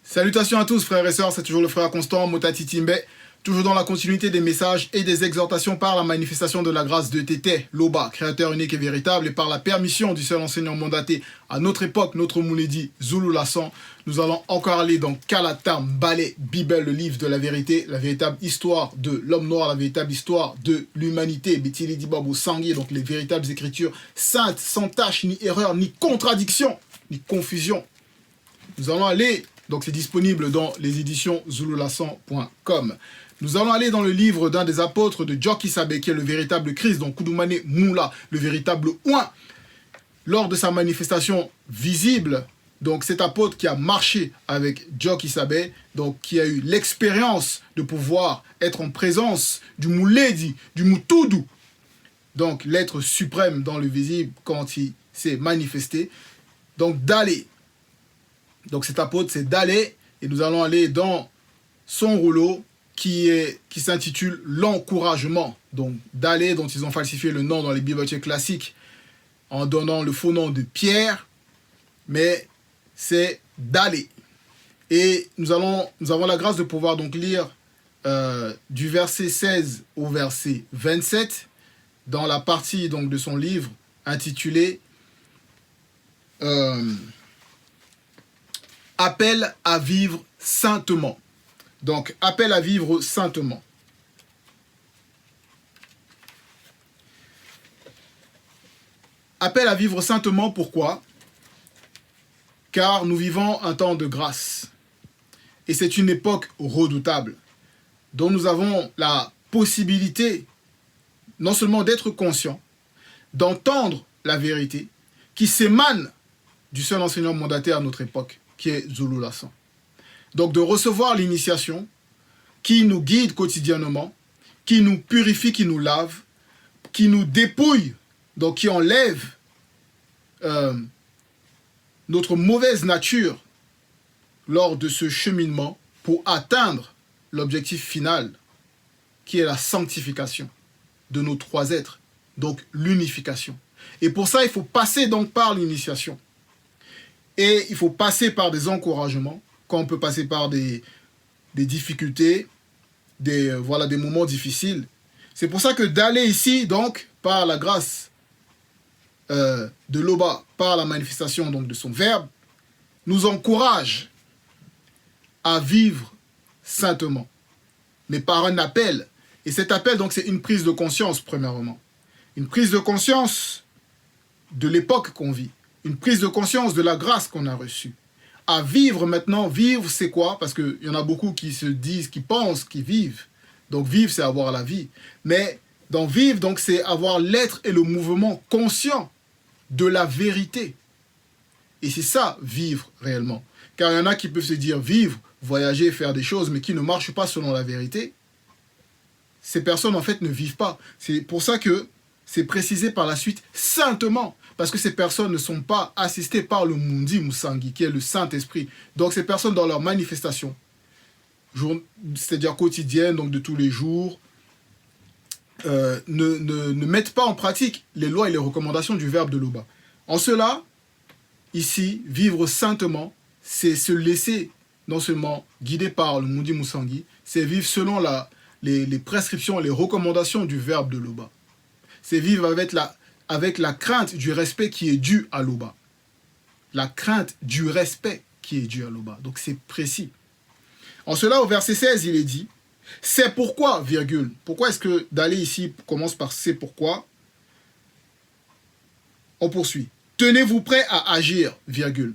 Salutations à tous frères et sœurs, c'est toujours le frère Constant Motati Timbe, toujours dans la continuité des messages et des exhortations par la manifestation de la grâce de Tété, Loba, créateur unique et véritable, et par la permission du seul enseignant mandaté à notre époque, notre Mouledi, Zulu Lassan. Nous allons encore aller dans Kalata Mbale, Bible, le livre de la vérité, la véritable histoire de l'homme noir, la véritable histoire de l'humanité, Betili Dibabo Sangui, donc les véritables écritures saintes, sans tâche, ni erreur, ni contradiction, ni confusion. Nous allons aller... Donc c'est disponible dans les éditions zululassan.com. Nous allons aller dans le livre d'un des apôtres de Djoki Sabe, qui est le véritable Christ, donc Koudoumane Moula, le véritable Ouin. Lors de sa manifestation visible, donc cet apôtre qui a marché avec Djoki Sabe, donc qui a eu l'expérience de pouvoir être en présence du Mouledi, du Moutoudou, donc l'être suprême dans le visible quand il s'est manifesté, donc d'aller. Donc cet apôtre, c'est d'aller, et nous allons aller dans son rouleau qui s'intitule l'encouragement. Donc d'aller, dont ils ont falsifié le nom dans les bibliothèques classiques en donnant le faux nom de Pierre, mais c'est d'aller. Et nous avons la grâce de pouvoir donc lire du verset 16 au verset 27 dans la partie donc de son livre intitulée Appel à vivre saintement. Donc, appel à vivre saintement. Appel à vivre saintement, pourquoi? Car nous vivons un temps de grâce. Et c'est une époque redoutable, dont nous avons la possibilité, non seulement d'être conscients, d'entendre la vérité, qui s'émane du seul enseignant mandataire à notre époque, qui est Zulu Lassan. Donc de recevoir l'initiation qui nous guide quotidiennement, qui nous purifie, qui nous lave, qui nous dépouille, donc qui enlève notre mauvaise nature lors de ce cheminement pour atteindre l'objectif final qui est la sanctification de nos trois êtres, donc l'unification. Et pour ça, il faut passer donc par l'initiation. Et il faut passer par des encouragements, quand on peut passer par des difficultés, des moments difficiles. C'est pour ça que d'aller ici, donc, par la grâce de Loba, par la manifestation donc, de son verbe, nous encourage à vivre saintement, mais par un appel. Et cet appel, donc, c'est une prise de conscience, premièrement. Une prise de conscience de l'époque qu'on vit. Une prise de conscience de la grâce qu'on a reçue. À vivre maintenant, vivre c'est quoi? Parce qu'il y en a beaucoup qui se disent, qui pensent, qui vivent. Donc vivre c'est avoir la vie. Mais dans vivre, donc c'est avoir l'être et le mouvement conscient de la vérité. Et c'est ça, vivre réellement. Car il y en a qui peuvent se dire vivre, voyager, faire des choses, mais qui ne marchent pas selon la vérité. Ces personnes en fait ne vivent pas. C'est pour ça que c'est précisé par la suite saintement. Parce que ces personnes ne sont pas assistées par le Mundi Musangi, qui est le Saint-Esprit. Donc ces personnes, dans leur manifestation, c'est-à-dire quotidienne, donc de tous les jours, ne mettent pas en pratique les lois et les recommandations du verbe de Loba. En cela, ici, vivre saintement, c'est se laisser non seulement guider par le Mundi Musangi, c'est vivre selon les prescriptions, les recommandations du verbe de Loba. C'est vivre avec la crainte du respect qui est dû à Loba. La crainte du respect qui est dû à Loba. Donc c'est précis. En cela, au verset 16, il est dit, c'est pourquoi, virgule. Pourquoi est-ce que d'aller ici commence par c'est pourquoi? On poursuit. Tenez-vous prêts à agir, virgule.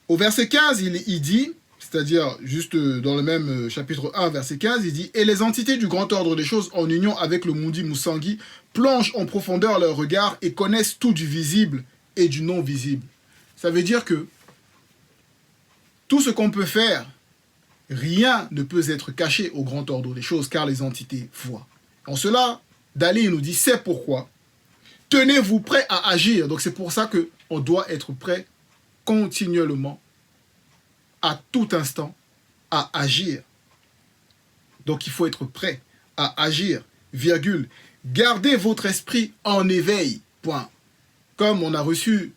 Au verset 15, il dit, c'est-à-dire juste dans le même chapitre 1, verset 15, il dit « Et les entités du grand ordre des choses en union avec le Mundi Musangi plongent en profondeur leur regard et connaissent tout du visible et du non visible. » Ça veut dire que tout ce qu'on peut faire, rien ne peut être caché au grand ordre des choses car les entités voient. En cela, Dali nous dit « C'est pourquoi tenez-vous prêts à agir. » Donc c'est pour ça qu'on doit être prêt continuellement à tout instant, à agir. Donc il faut être prêt à agir, virgule. Gardez votre esprit en éveil, point. Comme on a reçu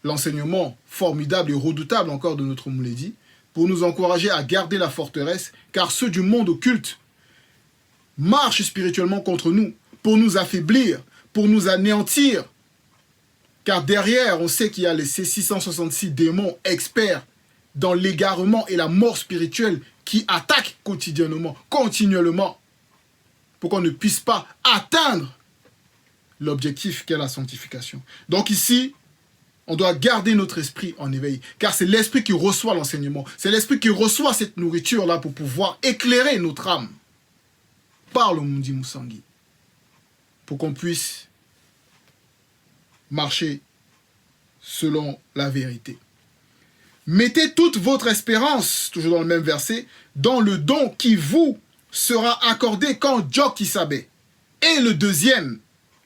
l'enseignement formidable et redoutable encore de notre Mouledi, pour nous encourager à garder la forteresse, car ceux du monde occulte marchent spirituellement contre nous, pour nous affaiblir, pour nous anéantir. Car derrière, on sait qu'il y a ces 666 démons experts dans l'égarement et la mort spirituelle qui attaquent quotidiennement, continuellement, pour qu'on ne puisse pas atteindre l'objectif qu'est la sanctification. Donc ici, on doit garder notre esprit en éveil, car c'est l'esprit qui reçoit l'enseignement, c'est l'esprit qui reçoit cette nourriture-là pour pouvoir éclairer notre âme par le Mundi Musangi, pour qu'on puisse marcher selon la vérité. Mettez toute votre espérance, toujours dans le même verset, dans le don qui vous sera accordé quand Djok-Issabe. Et le deuxième,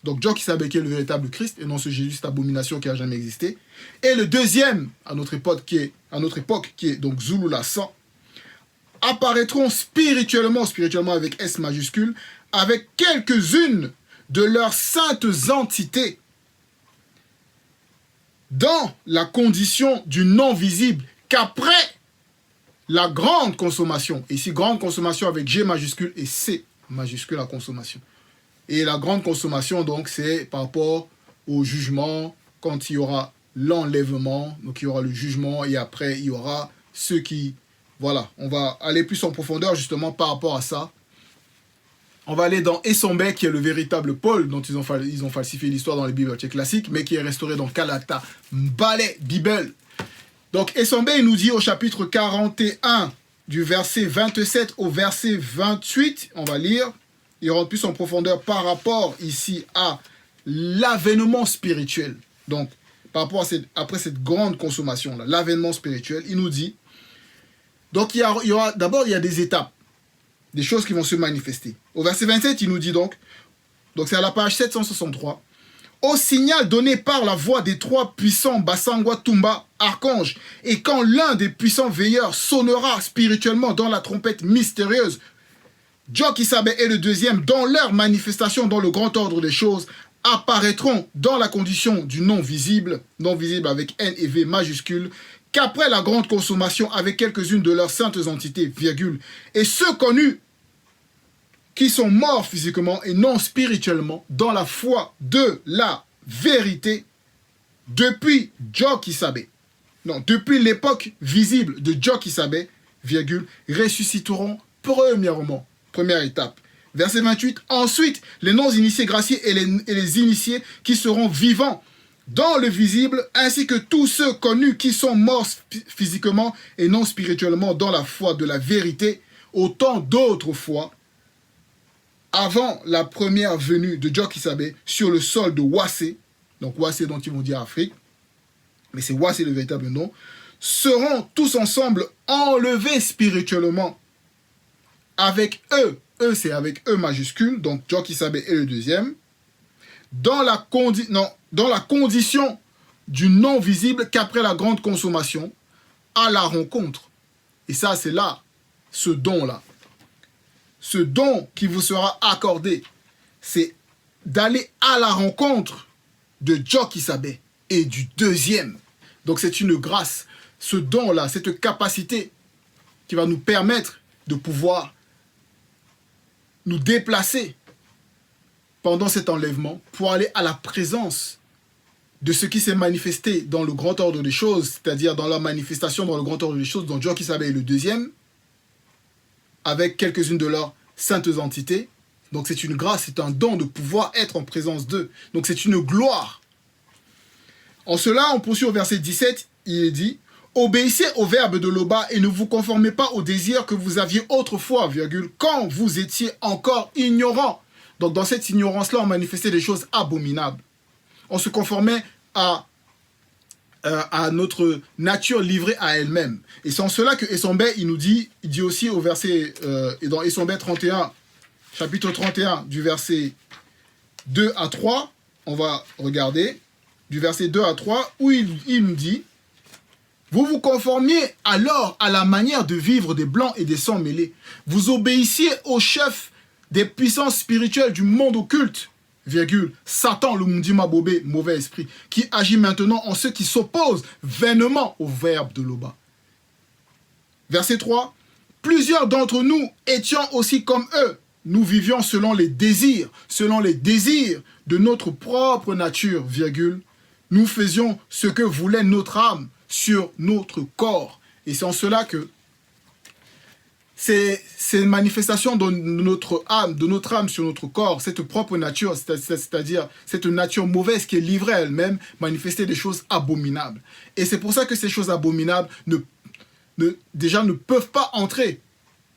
donc Djok-Issabe qui est le véritable Christ, et non ce Jésus, cette abomination qui n'a jamais existé. Et le deuxième, à notre époque, qui est donc Zulu Lassan, apparaîtront spirituellement avec S majuscule, avec quelques-unes de leurs saintes entités, dans la condition du non-visible, qu'après la grande consommation, ici grande consommation avec G majuscule et C majuscule la consommation. Et la grande consommation, donc, c'est par rapport au jugement, quand il y aura l'enlèvement, donc il y aura le jugement, et après il y aura ceux qui... Voilà, on va aller plus en profondeur justement par rapport à ça. On va aller dans Essombe, qui est le véritable Paul, dont ils ont falsifié l'histoire dans les Bibles classiques, mais qui est restauré dans Kalata Mbale Bible. Donc Essombe, il nous dit au chapitre 41, du verset 27 au verset 28, on va lire, il rentre plus en profondeur par rapport ici à l'avènement spirituel. Donc, par rapport à après cette grande consommation-là, l'avènement spirituel, il nous dit, donc il y aura d'abord, il y a des étapes, des choses qui vont se manifester. Au verset 27, il nous dit donc c'est à la page 763, au signal donné par la voix des trois puissants Bassangwa Tumba, archanges, et quand l'un des puissants veilleurs sonnera spirituellement dans la trompette mystérieuse, Djok-Issabe et le deuxième, dans leur manifestation dans le grand ordre des choses, apparaîtront dans la condition du non-visible avec N et V majuscules, qu'après la grande consommation avec quelques-unes de leurs saintes entités, virgule, et ceux connus qui sont morts physiquement et non spirituellement dans la foi de la vérité depuis Djok-Issabe. Non, depuis l'époque visible de Djok-Issabe, virgule, ressusciteront premièrement. Première étape. Verset 28. Ensuite, les non-initiés graciés et les initiés qui seront vivants dans le visible, ainsi que tous ceux connus qui sont morts physiquement et non spirituellement dans la foi de la vérité, autant d'autres fois, avant la première venue de Djok-Issabe sur le sol de Wassé, donc Wassé dont ils vont dire Afrique, mais c'est Wassé le véritable nom, seront tous ensemble enlevés spirituellement avec eux, c'est avec E majuscule, donc Djok-Issabe est le deuxième, dans la condition du non-visible qu'après la grande consommation, à la rencontre. Et ça, c'est là, ce don-là. Ce don qui vous sera accordé, c'est d'aller à la rencontre de Djok-Issabe et du deuxième. Donc c'est une grâce, ce don-là, cette capacité qui va nous permettre de pouvoir nous déplacer pendant cet enlèvement pour aller à la présence de ce qui s'est manifesté dans le grand ordre des choses, c'est-à-dire dans la manifestation dans le grand ordre des choses, dont Djok-Issabe est le deuxième, avec quelques-unes de leurs saintes entités. Donc c'est une grâce, c'est un don de pouvoir être en présence d'eux. Donc c'est une gloire. En cela, on poursuit au verset 17, il est dit, « Obéissez au verbe de l'Oba et ne vous conformez pas aux désirs que vous aviez autrefois, virgule, quand vous étiez encore ignorants. » Donc dans cette ignorance-là, on manifestait des choses abominables. On se conformait à notre nature livrée à elle-même. Et c'est en cela que Essombe, il dit aussi au verset, et dans Essombe 31, chapitre 31, du verset 2 à 3, on va regarder, du verset 2 à 3, où il nous dit, « Vous vous conformiez alors à la manière de vivre des blancs et des sangs mêlés. Vous obéissiez au chef des puissances spirituelles du monde occulte, virgule, Satan, le Mundima Bobé, mauvais esprit, qui agit maintenant en ceux qui s'opposent vainement au verbe de l'Oba. » Verset 3. Plusieurs d'entre nous étions aussi comme eux. Nous vivions selon les désirs de notre propre nature, virgule. Nous faisions ce que voulait notre âme sur notre corps. Et c'est en cela que c'est une manifestation de notre âme sur notre corps, cette propre nature, c'est-à-dire cette nature mauvaise qui est livrée à elle-même, manifester des choses abominables. Et c'est pour ça que ces choses abominables déjà ne peuvent pas entrer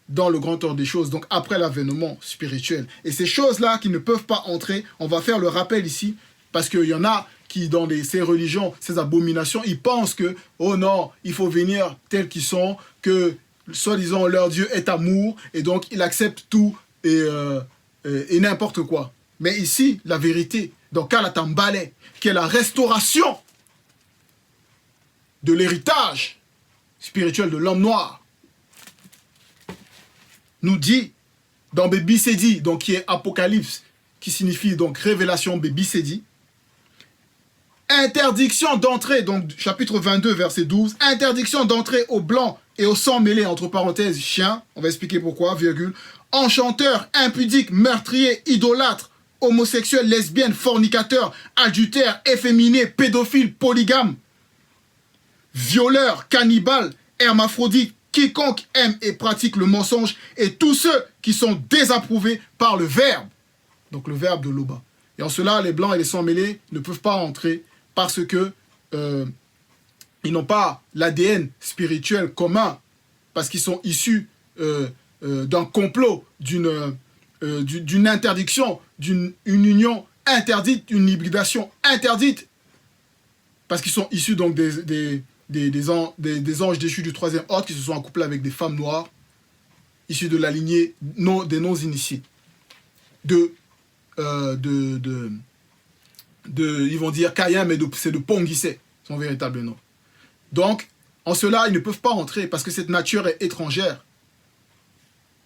dans le grand ordre des choses, donc après l'avènement spirituel. Et ces choses-là qui ne peuvent pas entrer, on va faire le rappel ici, parce qu'il y en a qui, dans ces religions, ces abominations, ils pensent que, oh non, il faut venir tels qu'ils sont, que, soi-disant, leur Dieu est amour, et donc ils acceptent tout et n'importe quoi. Mais ici, la vérité, dans Kalatan Mbale, qui est la restauration de l'héritage spirituel de l'homme noir, nous dit dans Bébi Sedi, donc qui est Apocalypse, qui signifie donc révélation Bébi Sedi, interdiction d'entrer, donc chapitre 22, verset 12, interdiction d'entrer au blanc et au sang mêlé, entre parenthèses, chien, on va expliquer pourquoi, virgule, enchanteur, impudique, meurtrier, idolâtre, homosexuel, lesbienne, fornicateur, adultère, efféminé, pédophile, polygame, violeur, cannibale, hermaphrodite, quiconque aime et pratique le mensonge, et tous ceux qui sont désapprouvés par le verbe, donc le verbe de Loba. Et en cela, les blancs et les sangs mêlés ne peuvent pas entrer parce que ils n'ont pas l'ADN spirituel commun, parce qu'ils sont issus d'un complot, d'une interdiction, d'une union interdite, d'une hybridation interdite, parce qu'ils sont issus donc des anges déchus du troisième ordre qui se sont accouplés avec des femmes noires, issues de la lignée des non-initiés. Ils vont dire Caïn, mais c'est de Ponguissé, son véritable nom. Donc, en cela, ils ne peuvent pas entrer parce que cette nature est étrangère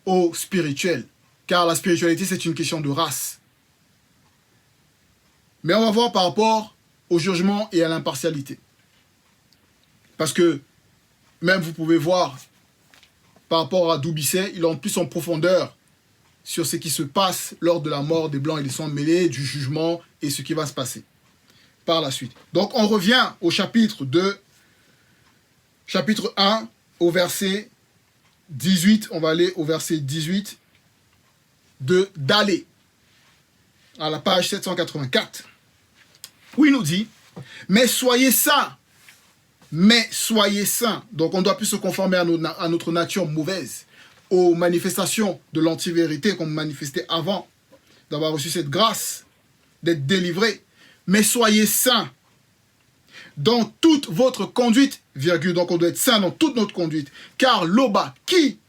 au spirituel. Car la spiritualité, c'est une question de race. Mais on va voir par rapport au jugement et à l'impartialité. Parce que, même vous pouvez voir, par rapport à Doubisset, il entre plus en profondeur sur ce qui se passe lors de la mort des Blancs et des Sangs mêlés, du jugement et ce qui va se passer par la suite. Donc, on revient au chapitre 1, au verset 18. On va aller au verset 18 d'Alé, à la page 784. Où il nous dit, « Mais soyez saints. Donc, on ne doit plus se conformer à notre nature mauvaise, aux manifestations de l'anti-vérité qu'on manifestait avant d'avoir reçu cette grâce, d'être délivré. Mais soyez saints dans toute votre conduite, virgule, donc on doit être saint dans toute notre conduite, car l'Oba, qui,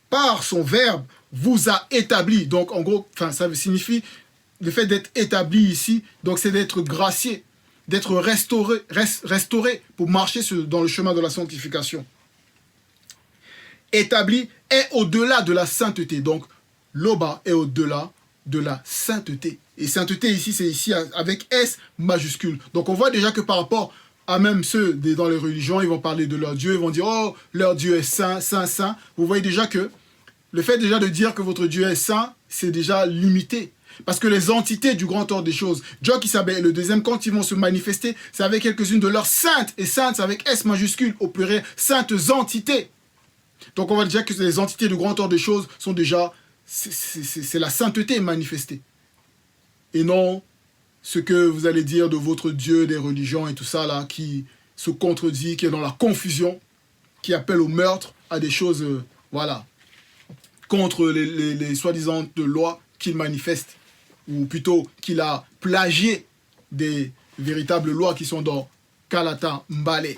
par son verbe, vous a établi, donc en gros, ça signifie, le fait d'être établi ici, donc c'est d'être gracié, d'être restauré pour marcher dans le chemin de la sanctification. Établi est au-delà de la sainteté. Donc, l'Oba est au-delà de la sainteté. Et sainteté ici, c'est ici avec S majuscule. Donc, on voit déjà que par rapport à même ceux dans les religions, ils vont parler de leur Dieu, ils vont dire, oh, leur Dieu est saint, saint, saint. Vous voyez déjà que le fait déjà de dire que votre Dieu est saint, c'est déjà limité. Parce que les entités du grand ordre des choses, Dieu qui s'appelle le deuxième, quand ils vont se manifester, c'est avec quelques-unes de leurs saintes, et saintes avec S majuscule, au pluriel, saintes entités. Donc on va dire que les entités du grand ordre des choses sont déjà, c'est la sainteté manifestée. Et non ce que vous allez dire de votre Dieu, des religions et tout ça là, qui se contredit, qui est dans la confusion, qui appelle au meurtre, à des choses, voilà, contre les soi-disant lois qu'il manifeste, ou plutôt qu'il a plagié des véritables lois qui sont dans Kalatan Mbale.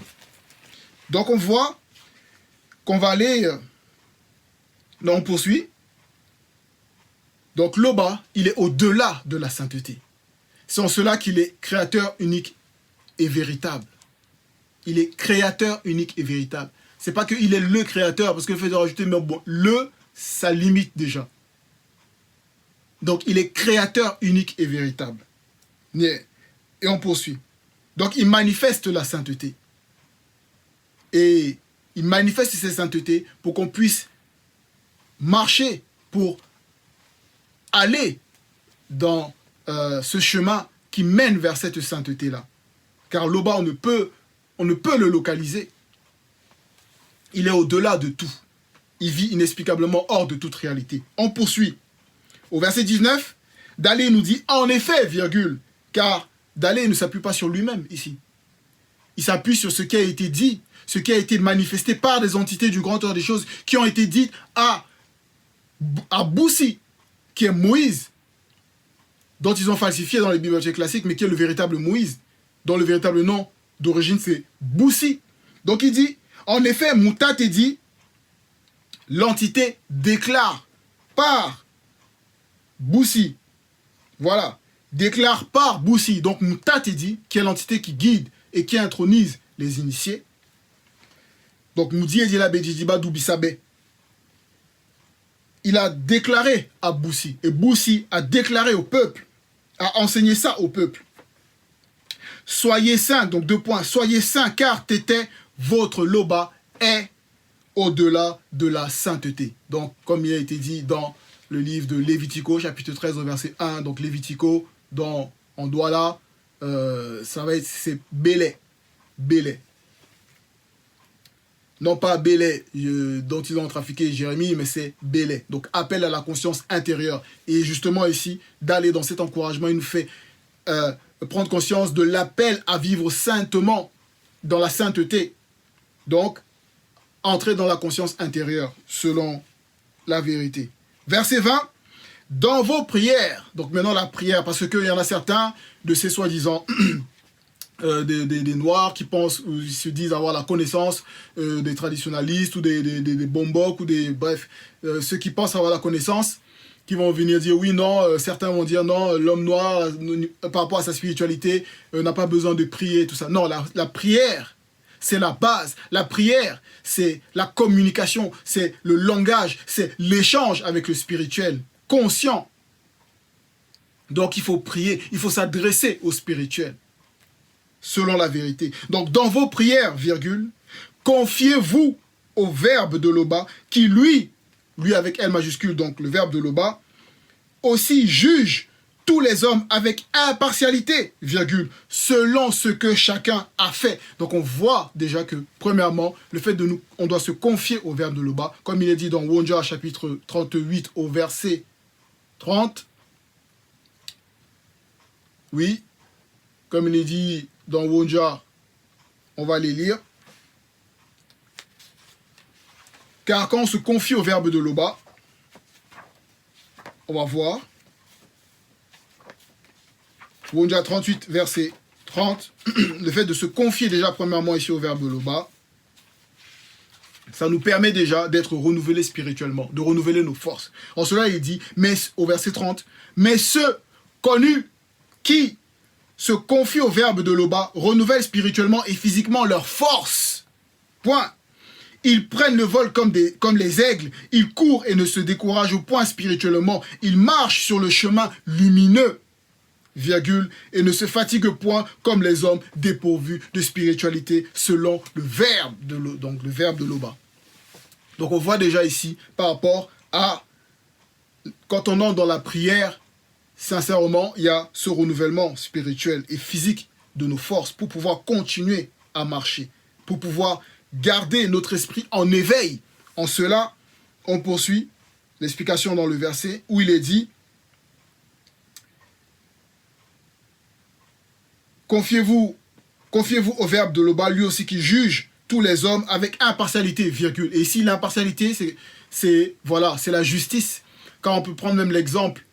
Donc on voit qu'on va aller, là on poursuit. Donc l'Oba, il est au-delà de la sainteté. C'est en cela qu'il est créateur unique et véritable. Il est créateur unique et véritable. C'est pas qu'il est le créateur, parce que le fait de rajouter, mais bon, ça limite déjà. Donc il est créateur unique et véritable. Et on poursuit. Donc il manifeste la sainteté. Et il manifeste cette sainteté pour qu'on puisse marcher, pour aller dans ce chemin qui mène vers cette sainteté-là. Car Loba, on ne peut le localiser. Il est au-delà de tout. Il vit inexplicablement hors de toute réalité. On poursuit. Au verset 19, Dalé nous dit « En effet, virgule », car Dalé ne s'appuie pas sur lui-même ici. Il s'appuie sur ce qui a été dit, ce qui a été manifesté par des entités du grand ordre des choses qui ont été dites à Boussi, qui est Moïse, dont ils ont falsifié dans les bibliothèques classiques, mais qui est le véritable Moïse, dont le véritable nom d'origine c'est Boussi. Donc il dit, en effet, Moutat est dit, l'entité déclare par Boussi. Voilà, déclare par Boussi. Donc Moutat est dit, qui est l'entité qui guide et qui intronise les initiés. Donc Moudi est dit la Bédidiba d'Ubisabe. Il a déclaré à Boussi, et Boussi a déclaré au peuple, a enseigné ça au peuple. Soyez saints, donc 2 points, soyez saints, car Tété, votre Loba, est au-delà de la sainteté. Donc, comme il a été dit dans le livre de Lévitico, chapitre 13, au verset 1, donc Lévitico, dans on doit là, ça va être, c'est Bélé, Bélé. Non pas Bélé dont ils ont trafiqué Jérémie, mais c'est Bélé. Donc appel à la conscience intérieure. Et justement ici, d'aller dans cet encouragement, il nous fait prendre conscience de l'appel à vivre saintement, dans la sainteté. Donc, entrer dans la conscience intérieure, selon la vérité. Verset 20, dans vos prières, donc maintenant la prière, parce qu'il y en a certains de ces soi-disant... des noirs qui pensent ou se disent avoir la connaissance des traditionalistes ou des bomboks ou des bref ceux qui pensent avoir la connaissance qui vont venir dire oui non certains vont dire non l'homme noir par rapport à sa spiritualité n'a pas besoin de prier tout ça. Non, la prière c'est la base. La prière c'est la communication, c'est le langage, c'est l'échange avec le spirituel conscient. Donc il faut prier, il faut s'adresser au spirituel selon la vérité. Donc, dans vos prières, virgule, confiez-vous au verbe de Loba, qui lui avec L majuscule, donc le verbe de Loba, aussi juge tous les hommes avec impartialité, virgule, selon ce que chacun a fait. Donc, on voit déjà que, premièrement, le fait de on doit se confier au verbe de Loba, comme il est dit dans Wonja, chapitre 38, au verset 30. Oui, comme il est dit dans Wonja, on va les lire. Car quand on se confie au verbe de Loba, on va voir. Wonja 38, verset 30. Le fait de se confier déjà premièrement ici au verbe de Loba, ça nous permet déjà d'être renouvelés spirituellement, de renouveler nos forces. En cela, il dit, mais au verset 30, mais ceux connus qui se confient au verbe de Loba, renouvellent spirituellement et physiquement leur force. Point. Ils prennent le vol comme les aigles, ils courent et ne se découragent point spirituellement, ils marchent sur le chemin lumineux, virgule, et ne se fatiguent point comme les hommes dépourvus de spiritualité selon le verbe de Loba. Donc on voit déjà ici, par rapport à, quand on entre dans la prière, sincèrement, il y a ce renouvellement spirituel et physique de nos forces pour pouvoir continuer à marcher, pour pouvoir garder notre esprit en éveil. En cela, on poursuit l'explication dans le verset où il est dit « Confiez-vous au verbe de Loba, lui aussi qui juge tous les hommes avec impartialité, virgule. » Et ici, l'impartialité, c'est la justice. Quand on peut prendre même l'exemple...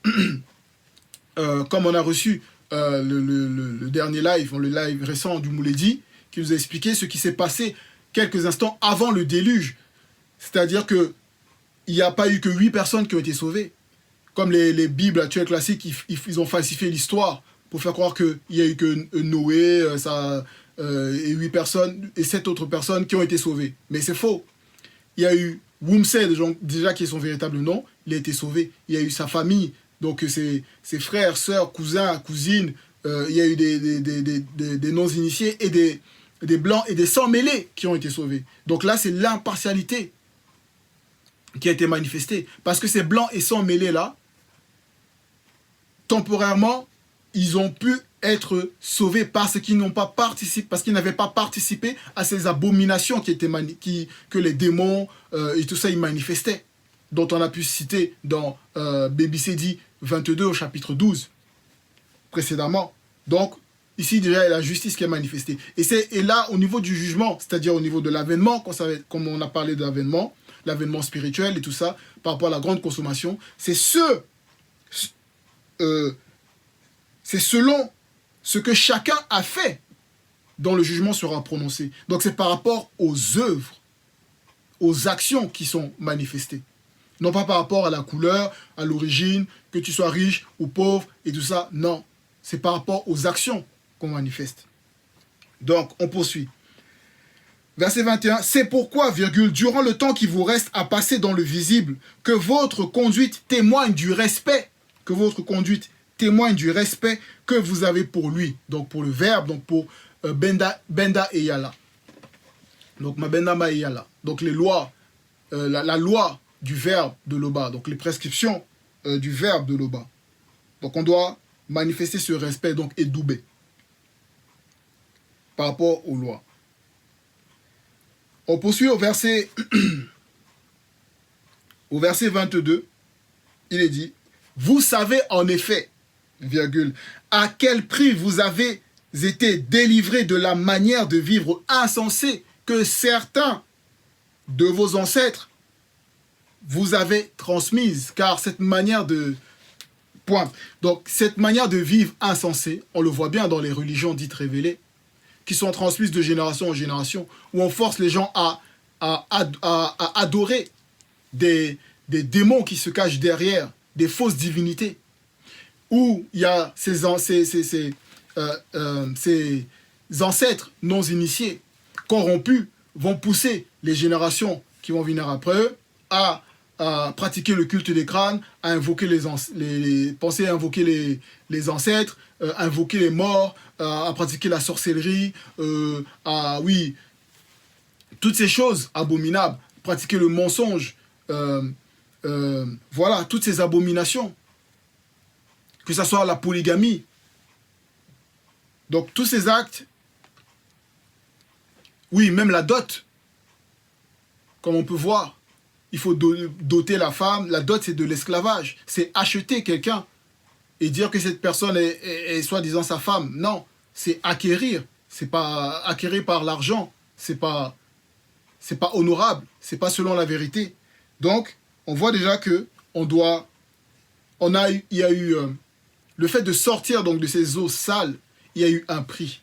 comme on a reçu le dernier live, le live récent du Mouledi, qui nous a expliqué ce qui s'est passé quelques instants avant le déluge. C'est-à-dire qu'il n'y a pas eu que 8 personnes qui ont été sauvées. Comme les Bibles actuelles classiques, ils ont falsifié l'histoire pour faire croire qu'il n'y a eu que Noé et 8 personnes et 7 autres personnes qui ont été sauvées. Mais c'est faux. Il y a eu Wumse, déjà qui est son véritable nom, il a été sauvé. Il y a eu sa famille, donc ses frères, sœurs, cousins, cousines, il y a eu des non-initiés et des blancs et des sans-mêlés qui ont été sauvés. Donc là, c'est l'impartialité qui a été manifestée. Parce que ces blancs et sans-mêlés là, temporairement, ils ont pu être sauvés parce qu'ils n'ont pas participé, parce qu'ils n'avaient pas participé à ces abominations que les démons et tout ça ils manifestaient, dont on a pu citer dans BBC 22 au chapitre 12 précédemment. Donc ici déjà il y a la justice qui est manifestée. Et là au niveau du jugement, c'est-à-dire au niveau de l'avènement, comme on a parlé de l'avènement spirituel et tout ça, par rapport à la grande consommation, c'est selon ce que chacun a fait dont le jugement sera prononcé. Donc c'est par rapport aux œuvres, aux actions qui sont manifestées. Non pas par rapport à la couleur, à l'origine, que tu sois riche ou pauvre et tout ça. Non, c'est par rapport aux actions qu'on manifeste. Donc on poursuit. Verset 21, c'est pourquoi, durant le temps qui vous reste à passer dans le visible, que votre conduite témoigne du respect, que vous avez pour lui, donc pour le verbe, donc pour Benda et Yala. Donc Mabenda Ma et Yala. Donc les lois, la loi du verbe de Loba, donc les prescriptions du verbe de Loba. Donc on doit manifester ce respect, donc Edoubé, par rapport aux lois. On poursuit au verset 22, il est dit, vous savez en effet, à quel prix vous avez été délivrés de la manière de vivre insensée que certains de vos ancêtres vous avaient transmise, car cette manière de... Donc, cette manière de vivre insensée, on le voit bien dans les religions dites révélées, qui sont transmises de génération en génération, où on force les gens à adorer des démons qui se cachent derrière des fausses divinités, où il y a ces ancêtres non initiés, corrompus, vont pousser les générations qui vont venir après eux à pratiquer le culte des crânes, à invoquer penser à invoquer les ancêtres, invoquer les morts, à pratiquer la sorcellerie, toutes ces choses abominables, pratiquer le mensonge, voilà, toutes ces abominations, que ce soit la polygamie. Donc tous ces actes, oui, même la dot, comme on peut voir, il faut doter la femme. La dot, c'est de l'esclavage. C'est acheter quelqu'un et dire que cette personne est soi-disant sa femme. Non, c'est acquérir. C'est pas acquérir par l'argent. C'est pas honorable. C'est pas selon la vérité. Donc, on voit déjà que il y a eu le fait de sortir donc de ces eaux sales. Il y a eu un prix.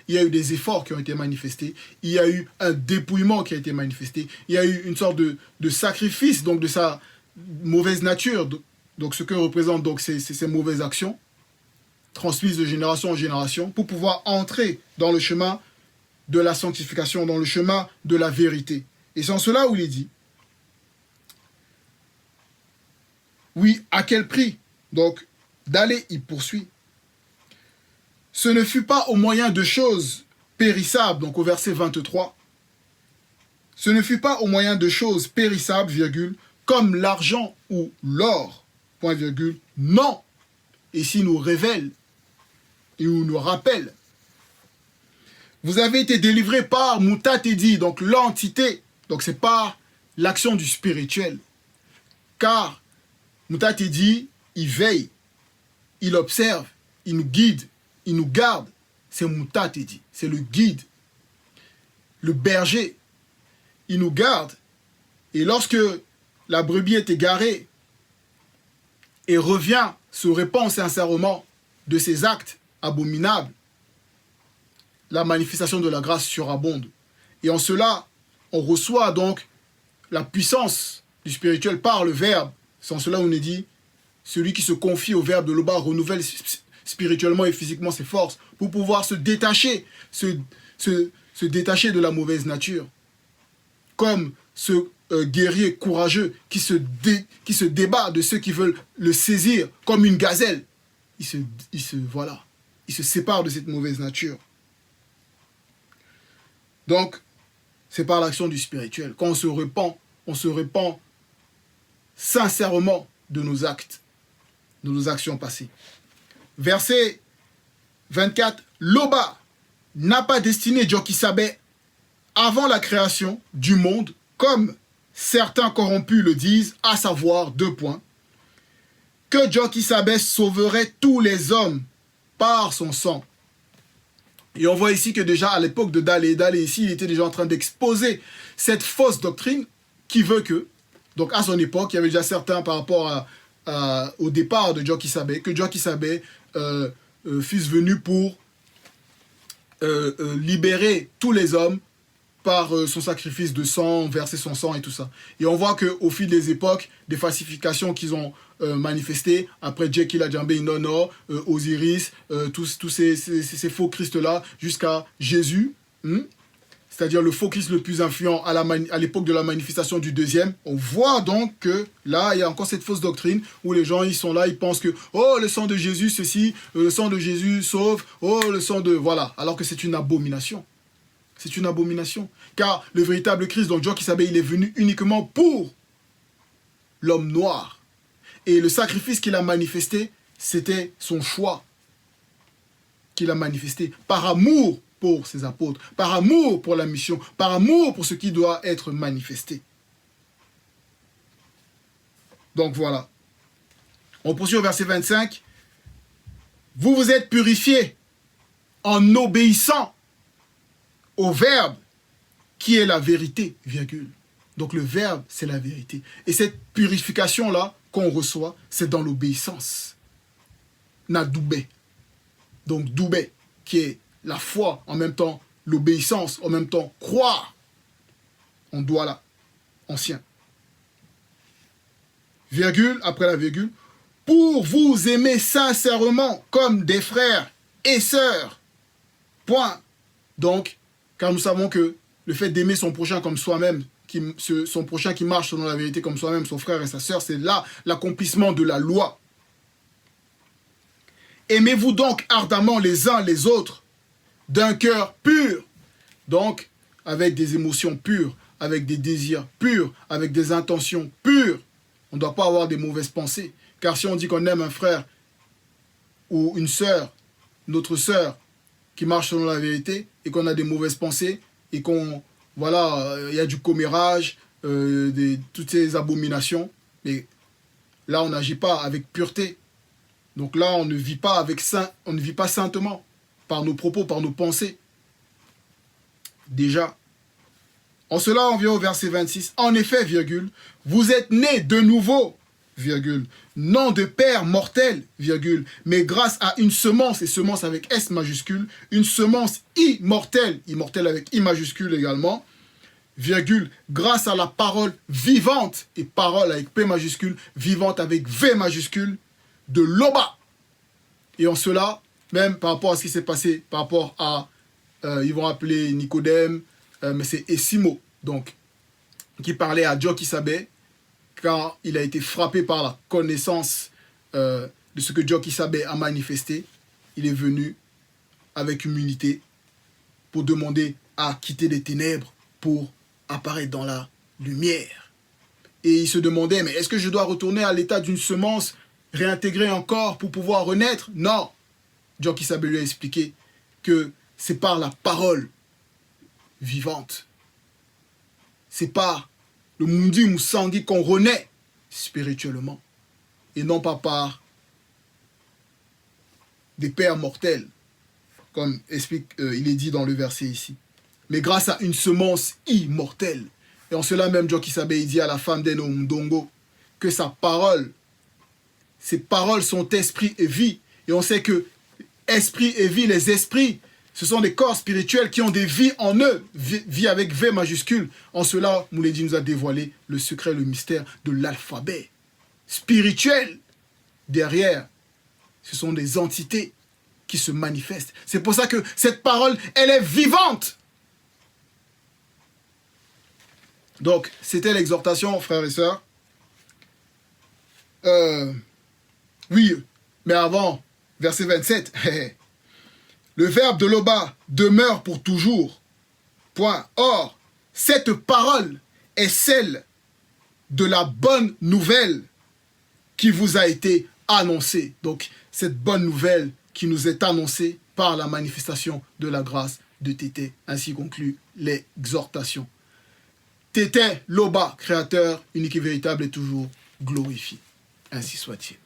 Il y a eu des efforts qui ont été manifestés, il y a eu un dépouillement qui a été manifesté, il y a eu une sorte de sacrifice donc de sa mauvaise nature, donc ce que représentent donc ces mauvaises actions, transmises de génération en génération, pour pouvoir entrer dans le chemin de la sanctification, dans le chemin de la vérité. Et c'est en cela où il est dit, oui, à quel prix? Donc, d'aller, il poursuit. Ce ne fut pas au moyen de choses périssables, donc au verset 23. Ce ne fut pas au moyen de choses périssables, comme l'argent ou l'or, point virgule, non. Ici nous révèle et nous rappelle. Vous avez été délivrés par Mutatedi, donc l'entité, donc c'est par l'action du spirituel. Car Mutatedi, il veille, il observe, il nous guide, il nous garde. C'est Mutatedi, c'est le guide, le berger. Il nous garde. Et lorsque la brebis est égarée et revient, se répand sincèrement de ses actes abominables, la manifestation de la grâce surabonde. Et en cela, on reçoit donc la puissance du spirituel par le Verbe. C'est en cela où on est dit, celui qui se confie au Verbe de Loba renouvelle spirituellement et physiquement ses forces pour pouvoir se détacher, se détacher de la mauvaise nature. Comme ce guerrier courageux qui se débat de ceux qui veulent le saisir comme une gazelle. Il se sépare de cette mauvaise nature. Donc, c'est par l'action du spirituel. Quand on se repent sincèrement de nos actes, de nos actions passées. Verset 24. Loba n'a pas destiné Djokisabé avant la création du monde, comme certains corrompus le disent, à savoir, 2 points, que Djokisabé sauverait tous les hommes par son sang. Et on voit ici que déjà à l'époque de Dalé ici, il était déjà en train d'exposer cette fausse doctrine qui veut que, donc à son époque, il y avait déjà certains par rapport au départ de Djokisabé, que Djokisabé fût venu pour libérer tous les hommes par son sacrifice de sang, verser son sang et tout ça. Et on voit qu'au fil des époques, des falsifications qu'ils ont manifestées, après Jekyll, Adjambe, Inono, Osiris, tous ces faux Christ-là, jusqu'à Jésus, c'est-à-dire le faux Christ le plus influent à l'époque de la manifestation du deuxième. On voit donc que là, il y a encore cette fausse doctrine où les gens, ils sont là, ils pensent que « Oh, le sang de Jésus, ceci, le sang de Jésus sauve, oh, le sang de... » Voilà, alors que c'est une abomination. C'est une abomination. Car le véritable Christ, donc Djokisabé, il est venu uniquement pour l'homme noir. Et le sacrifice qu'il a manifesté, c'était son choix qu'il a manifesté par amour pour ses apôtres, par amour pour la mission, par amour pour ce qui doit être manifesté. Donc voilà. On poursuit au verset 25. Vous vous êtes purifiés en obéissant au verbe qui est la vérité, virgule. Donc le verbe, c'est la vérité. Et cette purification-là qu'on reçoit, c'est dans l'obéissance. Na doubé. Donc doubé, qui est la foi, en même temps l'obéissance, en même temps croire. On doit là, ancien. Virgule, après la virgule. Pour vous aimer sincèrement comme des frères et sœurs. Point. Donc, car nous savons que le fait d'aimer son prochain comme soi-même, son prochain qui marche selon la vérité comme soi-même, son frère et sa sœur, c'est là l'accomplissement de la loi. Aimez-vous donc ardemment les uns les autres, d'un cœur pur, donc avec des émotions pures, avec des désirs purs, avec des intentions pures. On ne doit pas avoir des mauvaises pensées, car si on dit qu'on aime un frère ou une sœur, notre sœur, qui marche selon la vérité, et qu'on a des mauvaises pensées, et qu'on, voilà, il y a du commérage, toutes ces abominations, mais là, on n'agit pas avec pureté. Donc là, on ne vit pas on ne vit pas saintement, par nos propos, par nos pensées. Déjà. En cela, on vient au verset 26. En effet, virgule, vous êtes nés de nouveau, virgule, non de père mortel, virgule, mais grâce à une semence, et semence avec S majuscule, une semence immortelle, immortelle avec I majuscule également, virgule, grâce à la parole vivante, et parole avec P majuscule, vivante avec V majuscule, de Loba. Et en cela, même par rapport à ce qui s'est passé, par rapport à, ils vont appeler Nicodème, mais c'est Essimo, donc, qui parlait à Djokisabé, quand il a été frappé par la connaissance de ce que Djokisabé a manifesté, il est venu avec humilité pour demander à quitter les ténèbres pour apparaître dans la lumière. Et il se demandait, mais est-ce que je dois retourner à l'état d'une semence réintégrée encore pour pouvoir renaître? Non. Djokisabé lui a expliqué que c'est par la parole vivante. C'est par le mundi moussangi qu'on renaît spirituellement. Et non pas par des pères mortels, comme explique, il est dit dans le verset ici. Mais grâce à une semence immortelle. Et en cela même, Djokisabé dit à la femme d'Eno Mdongo que sa parole, ses paroles sont esprit et vie. Et on sait que esprit et vie, les esprits, ce sont des corps spirituels qui ont des vies en eux, vie avec V majuscule. En cela, Mouledi nous a dévoilé le secret, le mystère de l'alphabet spirituel. Derrière, ce sont des entités qui se manifestent. C'est pour ça que cette parole, elle est vivante. Donc, c'était l'exhortation, frères et sœurs. Oui, mais avant, verset 27, le verbe de Loba demeure pour toujours. Point. Or, cette parole est celle de la bonne nouvelle qui vous a été annoncée. Donc, cette bonne nouvelle qui nous est annoncée par la manifestation de la grâce de Tété. Ainsi conclut l'exhortation. Tété Loba, créateur unique et véritable, est toujours glorifié. Ainsi soit-il.